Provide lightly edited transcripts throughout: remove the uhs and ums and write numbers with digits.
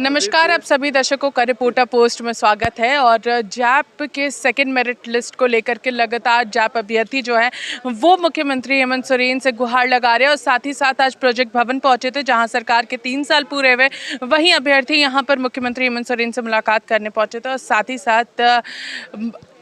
नमस्कार, आप सभी दर्शकों का रिपोर्टर पोस्ट में स्वागत है। और जैप के सेकंड मेरिट लिस्ट को लेकर के लगातार जैप अभ्यर्थी जो है वो मुख्यमंत्री हेमंत सोरेन से गुहार लगा रहे हैं और साथ ही साथ आज प्रोजेक्ट भवन पहुंचे थे जहां सरकार के 3 साल पूरे हुए। वहीं अभ्यर्थी यहां पर मुख्यमंत्री हेमंत सोरेन से मुलाकात करने पहुंचे थे और साथ ही साथ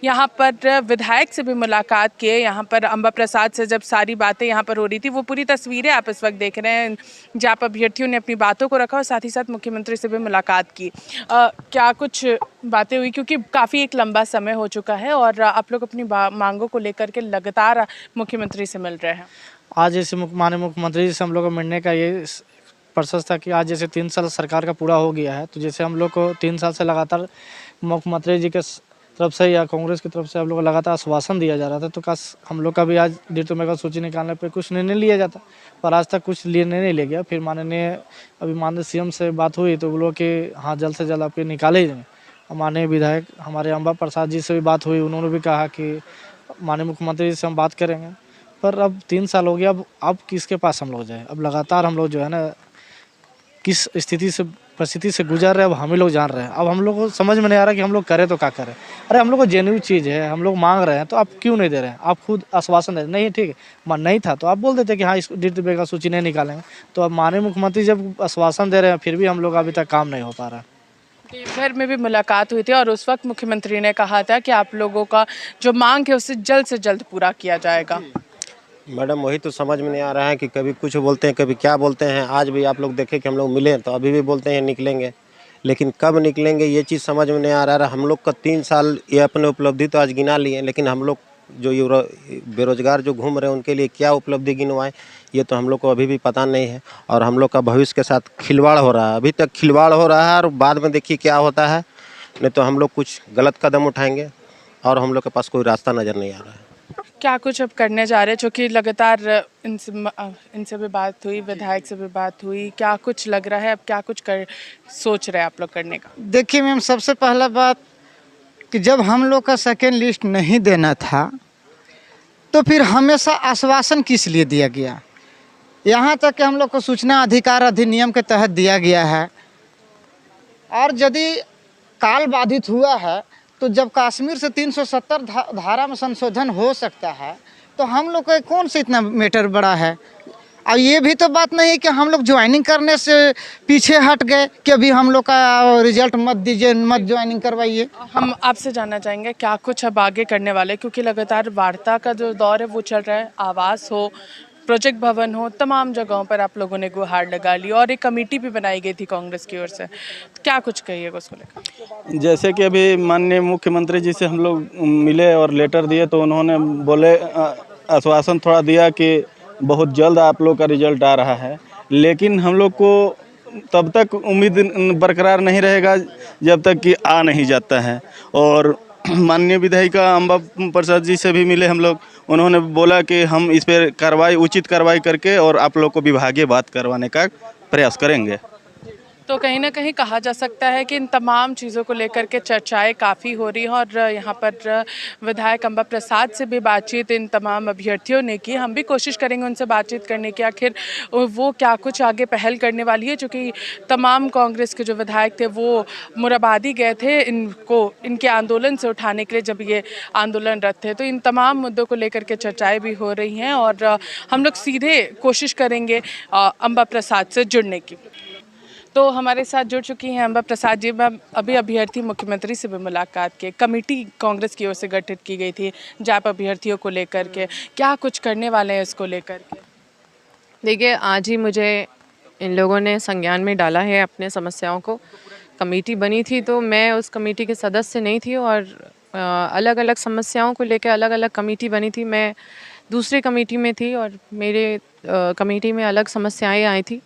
यहाँ पर विधायक से भी मुलाकात किए। यहाँ पर अंबा प्रसाद से जब सारी बातें यहाँ पर हो रही थी, वो पूरी तस्वीरें आप इस वक्त देख रहे हैं। जैप अभ्यर्थियों ने अपनी बातों को रखा और साथ ही साथ मुख्यमंत्री से भी मुलाकात की। क्या कुछ बातें हुई, क्योंकि काफ़ी एक लंबा समय हो चुका है और आप लोग अपनी मांगों को लेकर के लगातार मुख्यमंत्री से मिल रहे हैं। आज जैसे माननीय मुख्यमंत्री से हम लोग को मिलने का ये प्रोसेस था कि आज जैसे 3 साल सरकार का पूरा हो गया है, तो जैसे हम लोग को 3 साल से लगातार मुख्यमंत्री जी के तरफ से या कांग्रेस की तरफ से हम लोग को लगातार आश्वासन दिया जा रहा था, तो काश हम लोग का भी आज डिटो मेगा सूची निकालने पे कुछ निर्णय लिया जाता, पर आज तक कुछ निर्णय नहीं लिया गया। फिर माननीय सीएम से बात हुई तो बोलो कि हाँ जल्द से जल्द आपके निकाले जाएंगे। माननीय विधायक हमारे अंबा प्रसाद जी से भी बात हुई, उन्होंने भी कहा कि माननीय मुख्यमंत्री से हम बात करेंगे। पर अब 3 साल हो गया, अब किसके पास हम लोग जाए? अब लगातार हम लोग जो है ना किस परिस्थिति से गुजर रहे हैं, अब हम ही लोग जान रहे हैं। अब हम लोग को समझ में नहीं आ रहा कि हम लोग करें तो क्या करें। अरे हम लोग को जेन्युइन चीज़ है, हम लोग मांग रहे हैं, तो आप क्यों नहीं दे रहे हैं? आप खुद आश्वासन दे रहे हैं, नहीं ठीक है, मन नहीं था तो आप बोल देते कि हाँ इस डिटो का सूची नहीं निकालेंगे। तो अब माननीय मुख्यमंत्री जब आश्वासन दे रहे हैं, फिर भी हम लोग अभी तक काम नहीं हो पा रहा है। देवघर में भी मुलाकात हुई थी और उस वक्त मुख्यमंत्री ने कहा था कि आप लोगों का जो मांग है उसे जल्द से जल्द पूरा किया जाएगा। मैडम वही तो समझ में नहीं आ रहा है कि कभी कुछ बोलते हैं कभी क्या बोलते हैं। आज भी आप लोग देखें कि हम लोग मिले तो अभी भी बोलते हैं निकलेंगे, लेकिन कब निकलेंगे ये चीज़ समझ में नहीं आ रहा है। हम लोग का 3 साल ये अपने उपलब्धि तो आज गिना लिए, लेकिन हम लोग जो ये बेरोजगार जो घूम रहे हैं उनके लिए क्या उपलब्धि गिनवाएं ये तो हम लोग को अभी भी पता नहीं है। और हम लोग का भविष्य के साथ खिलवाड़ हो रहा है, अभी तक खिलवाड़ हो रहा है और बाद में देखिए क्या होता है। नहीं तो हम लोग कुछ गलत कदम उठाएंगे और हम लोग के पास कोई रास्ता नज़र नहीं आ रहा है। क्या कुछ अब करने जा रहे हैं, चूँकि लगातार इनसे भी बात हुई, विधायक से भी बात हुई, क्या कुछ लग रहा है अब क्या कुछ सोच रहे हैं आप लोग करने का? देखिए मैम, सबसे पहला बात कि जब हम लोग का सेकेंड लिस्ट नहीं देना था तो फिर हमेशा आश्वासन किस लिए दिया गया? यहाँ तक कि हम लोग को सूचना अधिकार अधिनियम के तहत दिया गया है, और यदि काल बाधित हुआ है तो जब कश्मीर से 370 धारा में संशोधन हो सकता है तो हम लोग का कौन सा इतना मैटर बड़ा है? और ये भी तो बात नहीं है कि हम लोग ज्वाइनिंग करने से पीछे हट गए कि अभी हम लोग का रिजल्ट मत दीजिए, मत ज्वाइनिंग करवाइए। हम आपसे जानना चाहेंगे क्या कुछ अब आगे करने वाले, क्योंकि लगातार वार्ता का जो दौर है वो चल रहा है। आवास हो, प्रोजेक्ट भवन हो, तमाम जगहों पर आप लोगों ने गुहार लगा ली और एक कमेटी भी बनाई गई थी कांग्रेस की ओर से। क्या कुछ कहिएगा उसको लेकर? जैसे कि अभी माननीय मुख्यमंत्री जी से हम लोग मिले और लेटर दिए तो उन्होंने बोले, आश्वासन थोड़ा दिया कि बहुत जल्द आप लोग का रिजल्ट आ रहा है, लेकिन हम लोग को तब तक उम्मीद बरकरार नहीं रहेगा जब तक कि आ नहीं जाता है। और माननीय विधायिका अंबा प्रसाद जी से भी मिले हम लोग, उन्होंने बोला कि हम इस पर उचित कार्रवाई करके और आप लोग को विभागीय बात करवाने का प्रयास करेंगे। तो कहीं ना कहीं कहा जा सकता है कि इन तमाम चीज़ों को लेकर के चर्चाएं काफ़ी हो रही हैं और यहाँ पर विधायक अंबा प्रसाद से भी बातचीत इन तमाम अभ्यर्थियों ने की। हम भी कोशिश करेंगे उनसे बातचीत करने की, आखिर वो क्या कुछ आगे पहल करने वाली है, क्योंकि तमाम कांग्रेस के जो विधायक थे वो मुराबादी गए थे इनके आंदोलन से उठाने के लिए जब ये आंदोलनरत थे। तो इन तमाम मुद्दों को लेकर के चर्चाएँ भी हो रही हैं और हम लोग सीधे कोशिश करेंगे अंबा प्रसाद से जुड़ने की। तो हमारे साथ जुड़ चुकी हैं अंबा प्रसाद जी। मैम, अभी अभ्यर्थी मुख्यमंत्री से भी मुलाकात की, कमेटी कांग्रेस की ओर से गठित की गई थी जैप अभ्यर्थियों को लेकर के, क्या कुछ करने वाले हैं इसको लेकर के? देखिए, आज ही मुझे इन लोगों ने संज्ञान में डाला है अपने समस्याओं को। कमेटी बनी थी तो मैं उस कमेटी के सदस्य नहीं थी और अलग अलग समस्याओं को लेकर अलग अलग कमेटी बनी थी। मैं दूसरी कमेटी में थी और मेरे कमेटी में अलग समस्याएँ आई थी।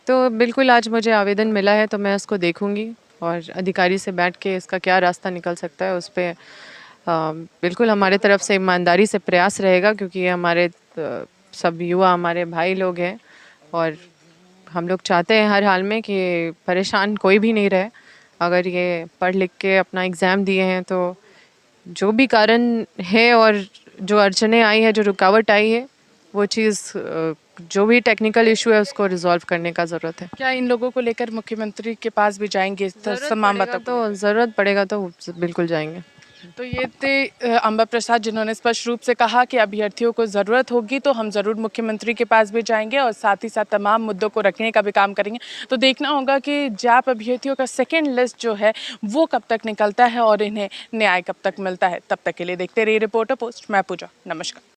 तो बिल्कुल आज मुझे आवेदन मिला है तो मैं उसको देखूंगी और अधिकारी से बैठ के इसका क्या रास्ता निकल सकता है उस पर बिल्कुल हमारे तरफ से ईमानदारी से प्रयास रहेगा, क्योंकि ये हमारे सब युवा हमारे भाई लोग हैं और हम लोग चाहते हैं हर हाल में कि परेशान कोई भी नहीं रहे। अगर ये पढ़ लिख के अपना एग्ज़ाम दिए हैं तो जो भी कारण है और जो अड़चनें आई है, जो रुकावट आई है, वो चीज़ जो भी टेक्निकल इशू है उसको रिजॉल्व करने का ज़रूरत है। क्या इन लोगों को लेकर मुख्यमंत्री के पास भी जाएंगे तमाम बातों को? तो ज़रूरत पड़ेगा तो बिल्कुल जाएंगे। तो ये थे अंबा प्रसाद, जिन्होंने स्पष्ट रूप से कहा कि अभ्यर्थियों को ज़रूरत होगी तो हम ज़रूर मुख्यमंत्री के पास भी जाएंगे और साथ ही साथ तमाम मुद्दों को रखने का भी काम करेंगे। तो देखना होगा कि जैप अभ्यर्थियों का सेकेंड लिस्ट जो है वो कब तक निकलता है और इन्हें न्याय कब तक मिलता है। तब तक के लिए देखते रहिए रिपोर्टर पोस्ट। मैं पूजा, नमस्कार।